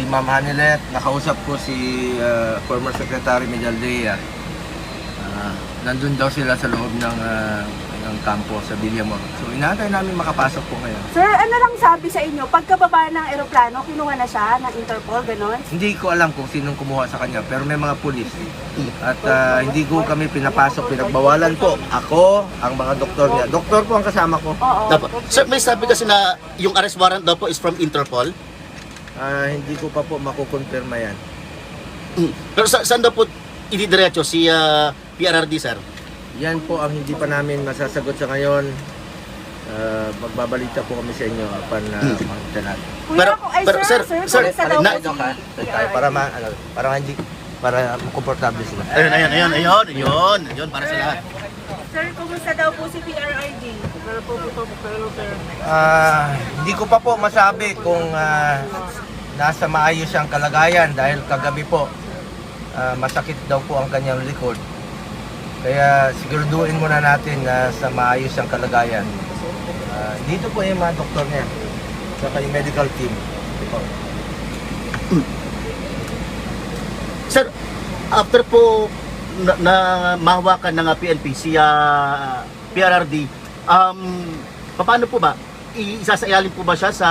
Ma'am Hanilet, nakausap ko si former Secretary Medialdea. Nandun daw sila sa loob ng kampo sa Villamor. So inaantay namin makapasok po ngayon. Sir, ano lang sabi sa inyo? Pagkababa ng eroplano, kinuha na siya ng Interpol, ganon? Hindi ko alam kung sinong kumuha sa kanya, pero may mga pulis. At hindi ko kami pinapasok, pinagbawalan po. Ako, ang mga doktor niya. Doktor po ang kasama ko. Oo. Sir, may sabi kasi na yung arrest warrant daw po is from Interpol. Hindi ko pa po makukonfirma yan. Pero saan daw po ididiretso si PRRD, sir? Yan po ang hindi pa namin masasagot sa ngayon. Magbabalita po kami sa inyo upon makita natin. Kuya, sir, kumusta daw po para komportable sila. Ayun, para sa lahat. Sir, kumusta daw po si PRRD? Hindi ko pa po masabi kung nasa maayos siyang kalagayan dahil kagabi po masakit daw po ang kanyang likod. Kaya siguraduhin muna natin na sa maayos siyang kalagayan. Dito po yung mga doktor niya, saka yung medical team. Sir, after po na mahawakan ng PNP si PRRD, paano po ba? Isasailalim po ba siya sa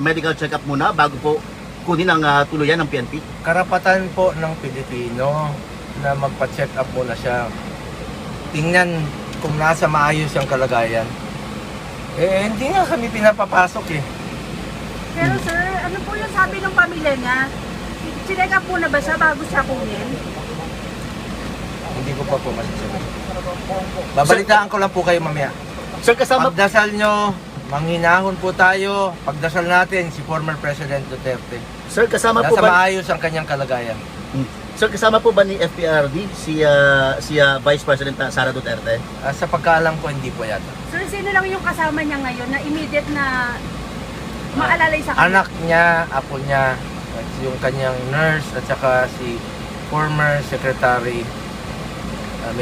medical check-up muna bago po kunin ang tuluyan ng PNP? Karapatan po ng Pilipino na magpa-check up muna siya. Tingnan kung nasa maayos siyang kalagayan. Hindi nga kami pinapapasok eh. Pero sir, ano po yung sabi ng pamilya niya? Chinek up po na ba siya bago siya kunin? Hindi ko pa po masasabi. Babalitaan ko lang po kayo mamaya. Sir, kasama Pagdasal nyo, manghinahon po tayo. Pagdasal natin si former President Duterte. Sir, kasama po Nasa ba maayos ang kanyang kalagayan. Sir, kasama po ba ni FPRD si Vice President Sara Duterte? Sa pagkaalam ko, hindi po yata. Sir, sino lang yung kasama niya ngayon na immediate na maalalay sa kanya? Anak niya, apo niya, at yung kanyang nurse, at saka si former Secretary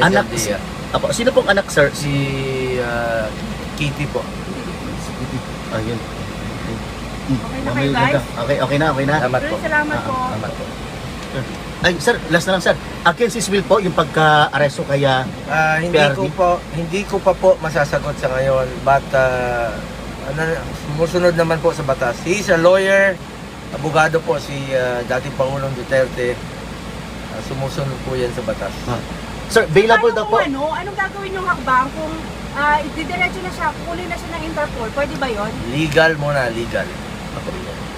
Anak? Medialdea. Apo, sino pong anak, sir? Si Kitty po. Ayun. Okay na kayo, guys? Okay na. Salamat Sir, po. salamat po. Salamat po. Ay, sir, last na lang, sir. Against his will po yung pagka-aresto kaya PRD? Hindi ko pa po masasagot sa ngayon, but sumusunod naman po sa batas. He is a lawyer, abogado po si dating Pangulong Duterte. Sumusunod po yan sa batas. Sir, bailable daw po. Anong gagawin yung hakbang kung didiretso na siya, kukunin na siya ng Interpol? Pwede ba yon? Legal muna, legal.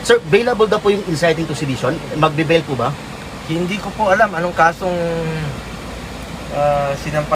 Sir, bailable daw po yung inciting to sedition. Magbe-bail po ba? Hindi ko po alam anong kasong sinampa